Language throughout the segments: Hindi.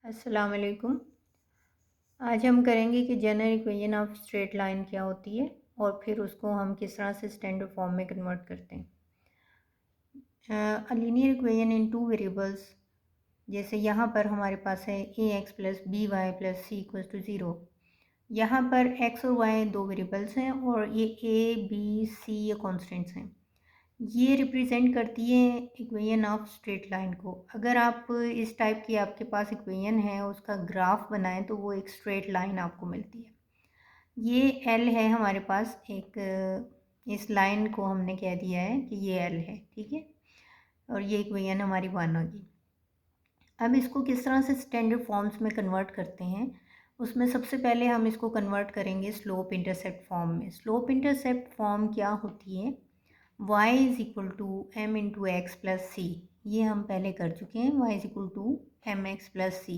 अस्सलाम वालेकुम। आज हम करेंगे कि general equation of straight line क्या होती है और फिर उसको हम किस तरह से स्टैंडर्ड फॉर्म में कन्वर्ट करते हैं। Linear equation in two variables, जैसे यहाँ पर हमारे पास है A X plus B Y plus C equal to zero. यहाँ पर एक्स और वाई दो वेरिएबल्स हैं और ये ए बी सी ये कॉन्स्टेंट्स हैं। ये रिप्रेजेंट करती है इक्वेशन ऑफ स्ट्रेट लाइन को। अगर आप इस टाइप की आपके पास इक्वेशन है उसका ग्राफ बनाएं तो वो एक स्ट्रेट लाइन आपको मिलती है। ये एल है हमारे पास एक, इस लाइन को हमने कह दिया है कि ये एल है, ठीक है। और ये इक्वेशन हमारी वन होगी। अब इसको किस तरह से स्टैंडर्ड फॉर्म्स में कन्वर्ट करते हैं, उसमें सबसे पहले हम इसको कन्वर्ट करेंगे स्लोप इंटरसेप्ट फॉर्म में। स्लोप इंटरसेप्ट फॉर्म क्या होती है? y is equal to M into x plus C. ये हम पहले कर चुके हैं, y is equal to M X plus C.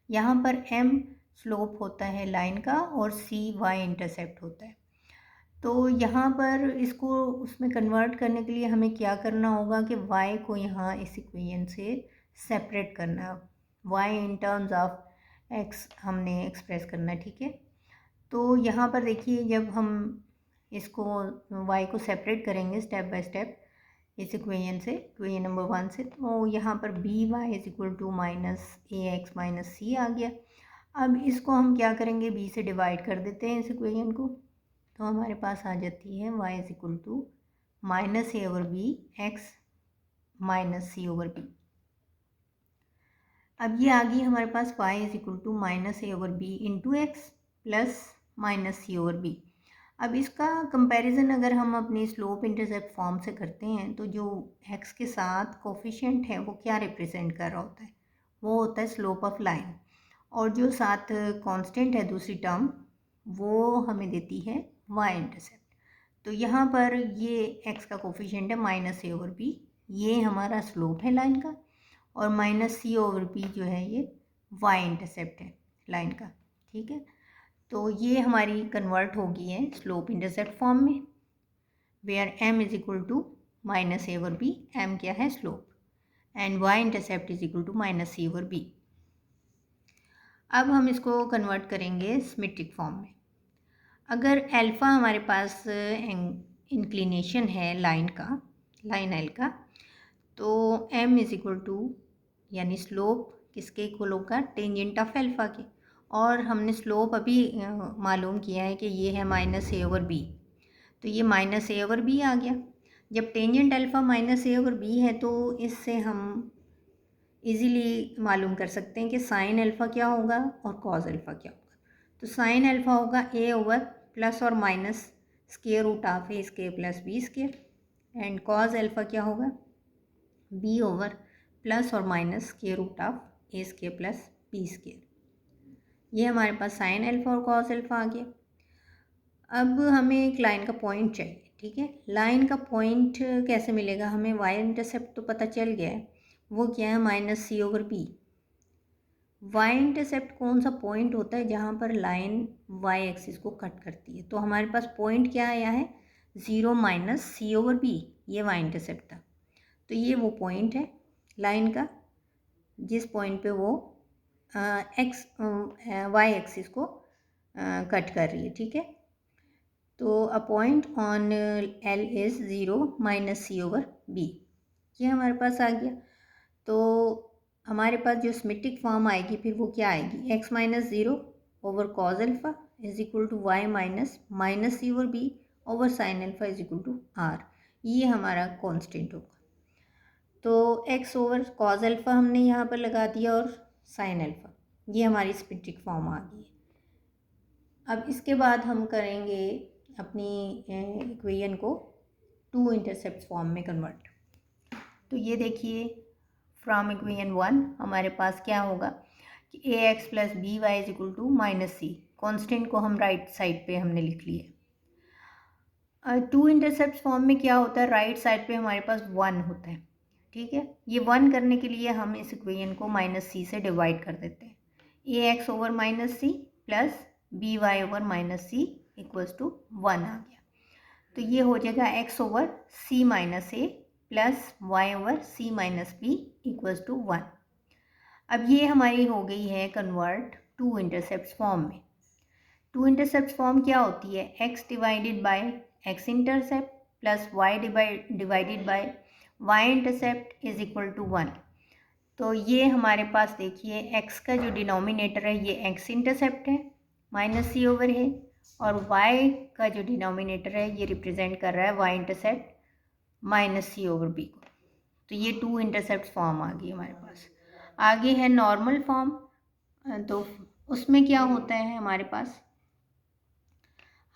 यहाँ पर m स्लोप होता है लाइन का और c y इंटरसेप्ट होता है। तो यहाँ पर इसको उसमें कन्वर्ट करने के लिए हमें क्या करना होगा कि y को यहाँ इस इक्वेशन से सेपरेट करना है। y in terms of x हमने एक्सप्रेस करना है, ठीक है। तो यहाँ पर देखिए, जब हम इसको y को सेपरेट करेंगे स्टेप बाय स्टेप इस इक्वेशन से, इक्वेशन नंबर 1 से, तो यहाँ पर B Y is equal to minus A X minus C आ गया। अब इसको हम क्या करेंगे, b से डिवाइड कर देते हैं इस इक्वेशन को, तो हमारे पास आ जाती है y is equal to minus a over b x minus c over b. अब ये आ गई हमारे पास y is equal to minus a over b into x plus minus c over b. अब इसका कंपैरिजन अगर हम अपनी स्लोप इंटरसेप्ट फॉर्म से करते हैं तो जो x के साथ कोफिशिएंट है वो क्या रिप्रेजेंट कर रहा होता है, वो होता है स्लोप ऑफ लाइन। और जो साथ कांस्टेंट है दूसरी टर्म, वो हमें देती है y इंटरसेप्ट। तो यहाँ पर ये x का कोफिशिएंट है माइनस ए ओवर बी, ये हमारा स्लोप है लाइन का, और माइनस सी ओवर बी जो है ये y इंटरसेप्ट है लाइन का, ठीक है। तो ये हमारी कन्वर्ट हो गई है स्लोप इंटरसेप्ट फॉर्म में, where m is equal to minus a over b, m क्या है slope, and y intercept is equal to minus c over b. अब हम इसको कन्वर्ट करेंगे सिमेट्रिक फॉर्म में। अगर अल्फ़ा हमारे पास इंक्लिनेशन है लाइन का, लाइन एल का, तो m इज इक्वल टू यानी स्लोप किसके इक्वल होगा, टेंजेंट ऑफ अल्फ़ा के। और हमने स्लोप अभी मालूम किया है कि ये है माइनस ए ओवर बी, तो ये माइनस ए ओवर बी आ गया। जब tangent alpha minus a over B है तो इससे हम इजीली मालूम कर सकते हैं कि साइन अल्फ़ा क्या होगा और कॉज अल्फ़ा क्या होगा। तो साइन अल्फ़ा होगा ए ओवर प्लस और minus square root of A square plus B square, and cos alpha क्या होगा, बी ओवर प्लस और minus square root of A square plus B square. ये हमारे पास साइन अल्फ़ा और कॉस अल्फ़ा आ गया। अब हमें एक लाइन का पॉइंट चाहिए, ठीक है। लाइन का पॉइंट कैसे मिलेगा हमें, y इंटरसेप्ट तो पता चल गया है, वो क्या है minus c over B. y intercept कौन सा पॉइंट होता है जहाँ पर लाइन y एक्सिस को कट करती है, तो हमारे पास पॉइंट क्या आया है, 0 माइनस सी ओवर बी, ये y इंटरसेप्ट था। तो ये वो पॉइंट है लाइन का जिस पॉइंट पे वो वाई एक्सिस को कट कर रही है, ठीक है। तो a point on L is 0 minus c over b, ये हमारे पास आ गया। तो हमारे पास जो सिमेट्रिक फॉर्म आएगी फिर वो क्या आएगी, x minus 0 over cos alpha is equal to y minus minus c over b over sine alpha is equal to r, ये हमारा कांस्टेंट होगा। तो x ओवर कॉज अल्फ़ा हमने यहाँ पर लगा दिया और साइन अल्फ़ा, ये हमारी सिमेट्रिक फॉर्म आ गई है। अब इसके बाद हम करेंगे अपनी इक्वेशन को टू इंटरसेप्ट फॉर्म में कन्वर्ट। तो ये देखिए, फ्रॉम इक्वेशन 1 हमारे पास क्या होगा कि A X plus B Y is equal to minus C, constant को हम राइट साइड पे हमने लिख लिया। टू इंटरसेप्ट फॉर्म में क्या होता है, राइट साइड पे हमारे पास 1 होता है, ठीक है। ये 1 करने के लिए हम इस इक्वेशन को माइनस सी से डिवाइड कर देते हैं। A X over minus C plus B Y over minus C equals to 1 आ गया। तो ये हो जाएगा X over C minus A plus Y over C minus B equals to 1। अब ये हमारी हो गई है कन्वर्ट टू इंटरसेप्ट फॉर्म में। टू इंटरसेप्ट फॉर्म क्या होती है? x divided by x intercept plus y divided by y intercept is equal to 1। तो ये हमारे पास देखिए x का जो डिनोमिनेटर है ये x इंटरसेप्ट है माइनस सी ओवर है, और y का जो डिनोमिनेटर है ये रिप्रेजेंट कर रहा है y intercept minus c over b को। तो ये टू इंटरसेप्ट फॉर्म आ गई हमारे पास। आगे है नॉर्मल फॉर्म। तो उसमें क्या होता है हमारे पास,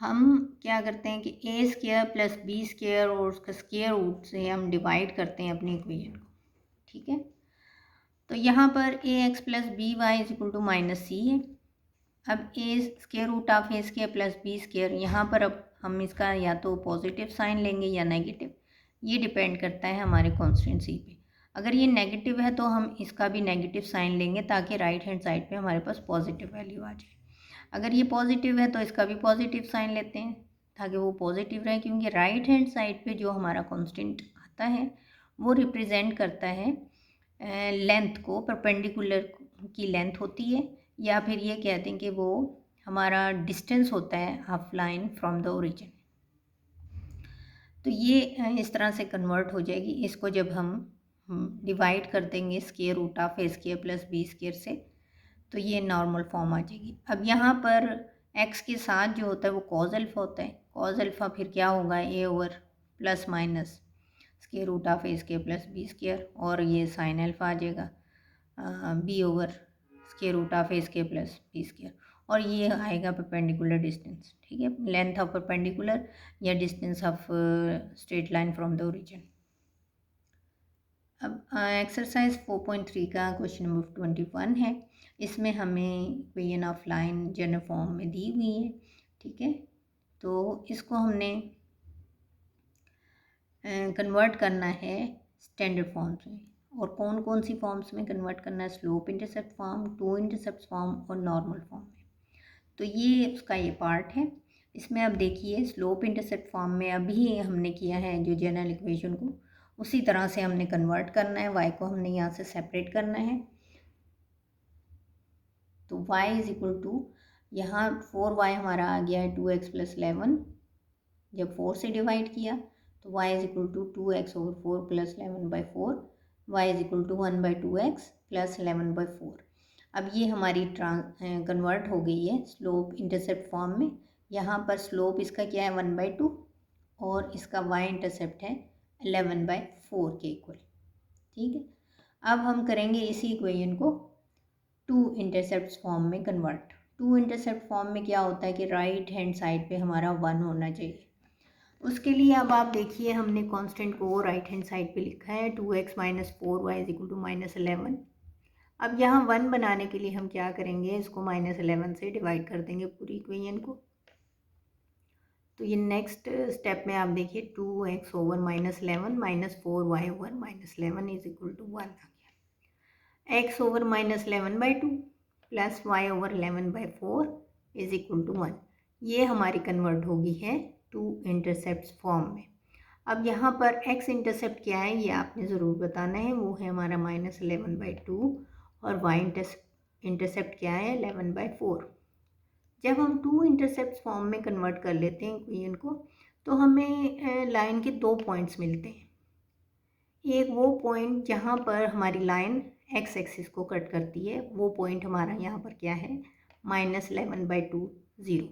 हम क्या करते हैं कि ए स्क्वायर प्लस बी स्क्वायर और उसका स्क्वायर रूट से हम डिवाइड करते हैं अपनी इक्वेशन को। ठीक है, तो यहाँ पर A X plus B Y is equal to minus C है। अब A square root of A square plus B square, यहाँ पर अब हम इसका या तो पॉजिटिव साइन लेंगे या नेगेटिव, ये डिपेंड करता है हमारे कॉन्स्टेंसी पे। अगर ये नेगेटिव है तो हम इसका भी नेगेटिव साइन लेंगे ताकि राइट हैंड साइड पे हमारे पास पॉजिटिव वैल्यू आ जाए। अगर ये पॉजिटिव है तो इसका भी पॉजिटिव साइन लेते हैं ताकि वो पॉजिटिव रहे, क्योंकि राइट हैंड साइड पे जो हमारा कांस्टेंट आता है वो रिप्रेजेंट करता है लेंथ को, परपेंडिकुलर की लेंथ होती है, या फिर ये कहते हैं कि वो हमारा डिस्टेंस होता है of line from the origin. तो ये इस तरह से कन्वर्ट हो जाएगी। इसको जब हम डिवाइड कर देंगे square root of A square plus B square से, तो ये नॉर्मल फॉर्म आ जाएगी। अब यहाँ पर x के साथ जो होता है वो कॉज अल्फा होता है। कॉज अल्फा फिर क्या होगा, ए over plus minus square root of A square plus B square, और ये साइन अल्फा आ जाएगा B over square root of A square plus B square, और ये आएगा परपेंडिकुलर डिस्टेंस। ठीक है, लेंथ ऑफ परपेंडिकुलर या distance of straight line from the origin. अब एक्सरसाइज 4.3 का क्वेश्चन नंबर 21 है। इसमें हमें equation of line general form में दी हुई है। ठीक है, तो इसको हमने कन्वर्ट करना है स्टैंडर्ड फॉर्म्स में। और कौन कौन सी फॉर्म्स में कन्वर्ट करना है? Slope intercept form, two intercept form और नॉर्मल फॉर्म में। तो ये उसका ये पार्ट है। इसमें अब देखिए स्लोप इंटरसेप्ट फॉर्म में अभी हमने किया है जो जनरल इक्वेशन को, उसी तरह से हमने कन्वर्ट करना है। y को हमने यहाँ से सेपरेट करना है। तो y इज इक्वल टू, यहाँ 4y हमारा आ गया है 2x प्लस 11। जब 4 से डिवाइड किया तो y is equal to 2x over 4 plus 11/4, y is equal to 1/2x plus 11/4। अब ये हमारी कन्वर्ट हो गई है स्लोप इंटरसेप्ट फॉर्म में। यहाँ पर स्लोप इसका क्या है 1/2, और इसका y इंटरसेप्ट है 11/4 के इक्वल। ठीक है, अब हम करेंगे इसी इक्वेशन को टू इंटरसेप्ट फॉर्म में कन्वर्ट। टू इंटरसेप्ट फॉर्म में क्या होता है कि राइट हैंड साइड पे हमारा 1 होना चाहिए। उसके लिए अब आप देखिए हमने कांस्टेंट को राइट हैंड साइड पे लिखा है 2x minus 4y is equal to minus 11। अब यहाँ 1 बनाने के लिए हम क्या करेंगे, इसको माइनस 11 से डिवाइड कर देंगे पूरी इक्वेशन को। तो ये नेक्स्ट स्टेप में आप देखिए 2x over minus 11 minus 4y over minus 11 is equal to 1 आ गया। x over minus 11/2 plus y over 11/4 is equal to 1। ये हमारी कन्वर्ट होगी है टू इंटरसेप्ट फॉर्म में। अब यहाँ पर x इंटरसेप्ट क्या है ये आपने ज़रूर बताना है, वो है हमारा माइनस 11/2, और y इंटरसेप्ट क्या है 11/4। जब हम टू इंटरसेप्ट फॉर्म में कन्वर्ट कर लेते हैं इक्वेशन को, तो हमें लाइन के 2 पॉइंट्स मिलते हैं। एक वो पॉइंट जहाँ पर हमारी लाइन एक्स एक्सिस को कट करती है, वो पॉइंट हमारा यहाँ पर क्या है माइनस 11/2 0,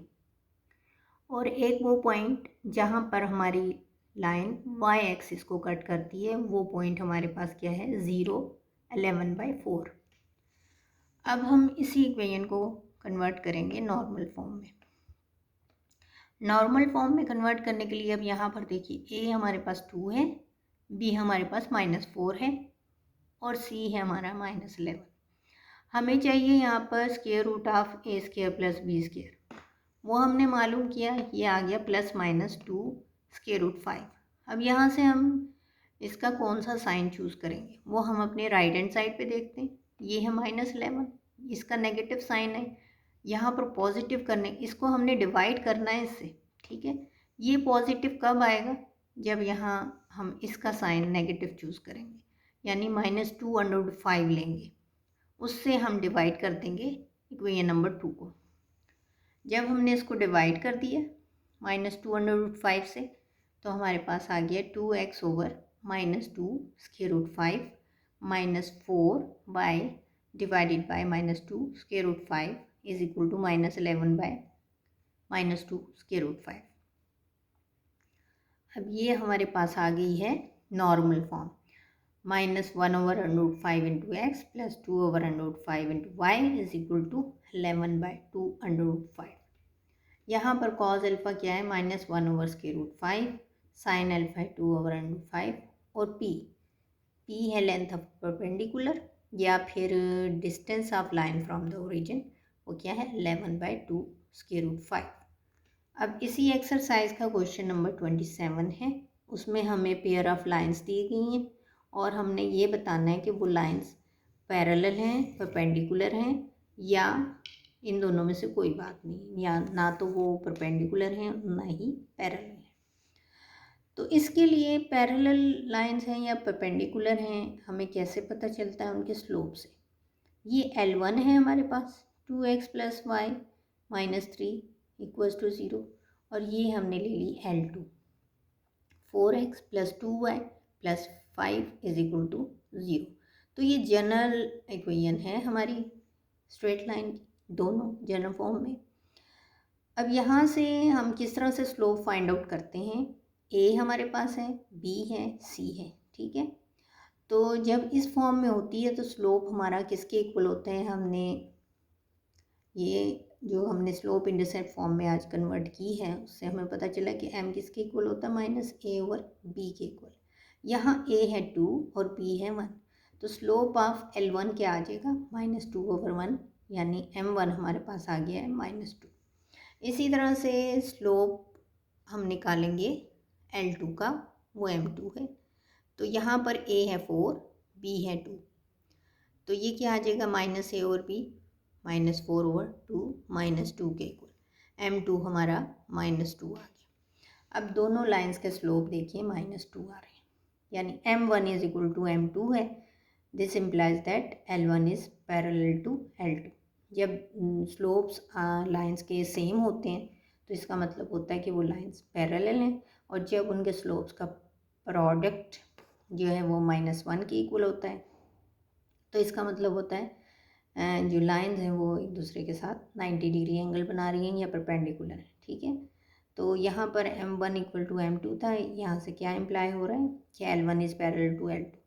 और एक वो पॉइंट जहाँ पर हमारी लाइन y एक्सिस को कट करती है, वो पॉइंट हमारे पास क्या है 0 11/4। अब हम इसी इक्वेशन को कन्वर्ट करेंगे नॉर्मल फॉर्म में। नॉर्मल फॉर्म में कन्वर्ट करने के लिए अब यहाँ पर देखिए a हमारे पास 2 है, b हमारे पास -4 है, और c है हमारा -11। हमें चाहिए यहाँ पर square root of a square plus b square, वो हमने मालूम किया, ये आ गया प्लस माइनस 2 स्क्वायर रूट 5। अब यहाँ से हम इसका कौन सा साइन चूज़ करेंगे वो हम अपने राइट हैंड साइड पे देखते हैं। ये है -11, इसका नेगेटिव साइन है, यहाँ पर पॉजिटिव करने, इसको हमने डिवाइड करना है इससे। ठीक है, ये पॉजिटिव कब आएगा, जब यहाँ हम इसका साइन नेगेटिव चूज़ करेंगे, यानी -2/5 लेंगे, उससे हम डिवाइड कर देंगे इक्वेशन नंबर 2 को। जब हमने इसको डिवाइड कर दिया -2√5 से, तो हमारे पास आ गया 2x over -2√5 -4 by divided by -2√5 is equal to -11 by -2√5। अब ये हमारे पास आ गई है normal form, -1/√5 into x plus 2/√5 into y is equal to 11/2√5। यहाँ पर कॉज अल्फ़ा क्या है, -1/√5, साइन अल्फ़ा है 2/√5 और पी है लेंथ ऑफ परपेंडिकुलर या फिर distance of line from the origin, वो क्या है 11/2√5। अब इसी एक्सरसाइज का क्वेश्चन नंबर 27 है, उसमें हमें पेयर ऑफ लाइंस दी गई हैं और हमने ये बताना है कि वो लाइंस पैरेलल हैं, परपेंडिकुलर हैं या इन दोनों में से कोई बात नहीं, या ना तो वो परपेंडिकुलर हैं ना ही पैरेलल हैं। तो इसके लिए पैरेलल लाइंस हैं या परपेंडिकुलर हैं हमें कैसे पता चलता है, उनके स्लोप से। ये L1 है हमारे पास 2x + y - 3 = 0 और ये हमने ले ली L2 4x + 2y + 5 = 0। तो ये जनरल इक्वेशन है हमारी स्ट्रेट लाइन दोनों जनरल फॉर्म में। अब यहाँ से हम किस तरह से स्लोप फाइंड आउट करते हैं, ए हमारे पास है, बी है, सी है, ठीक है। तो जब इस फॉर्म में होती है तो स्लोप हमारा किसके इक्वल होते हैं, हमने ये जो हमने स्लोप इंटरसेप्ट फॉर्म में आज कन्वर्ट की है उससे हमें पता चला कि m किसके इक्वल होता है, -a/b के इक्वल। यहाँ a है 2 और b है 1, तो स्लोप ऑफ L1 क्या आ जाएगा, -2/1, यानी m1 हमारे पास आ गया है -2। इसी तरह से स्लोप हम निकालेंगे L2 का, वो m2 है। तो यहाँ पर a है 4, b है 2, तो ये क्या आ जाएगा -a/b -4/2 -2 के इक्वल। m2 हमारा -2 आ गया। अब दोनों लाइंस के स्लोप देखिए -2 आ रहे हैं, यानी m1 = m2 है। This implies that L1 is parallel to L2। जब स्लोप्स लाइंस के सेम होते हैं तो इसका मतलब होता है कि वो लाइंस पैरेलल हैं, और जब उनके स्लोप्स का प्रोडक्ट जो है वो -1 के इक्वल होता है तो इसका मतलब होता है जो लाइंस हैं वो एक दूसरे के साथ 90 डिग्री एंगल बना रही हैं या परपेंडिकुलर है, ठीक है। तो यहाँ पर m1 = m2 था, यहाँ से क्या इम्प्लाई हो रहा है कि L1 is parallel to L2।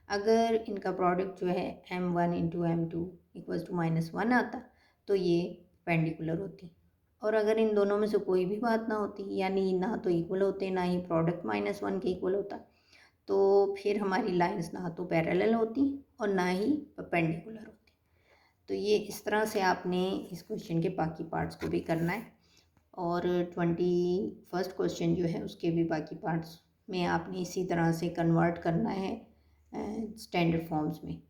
अगर इनका प्रोडक्ट जो है m1 × m2 = -1 आता तो ये परपेंडिकुलर होती, और अगर इन दोनों में से कोई भी बात ना होती, यानी ना तो इक्वल होते ना ही प्रोडक्ट -1 के इक्वल होता, तो फिर हमारी लाइंस ना तो पैरेलल होती और ना ही परपेंडिकुलर होती। तो ये इस तरह से आपने इस क्वेश्चन के बाकी पार्ट्स को भी करना है, और 21st क्वेश्चन जो है उसके भी बाकी पार्ट्स में आपने इसी तरह से कन्वर्ट करना है स्टैंडर्ड फॉर्म्स में।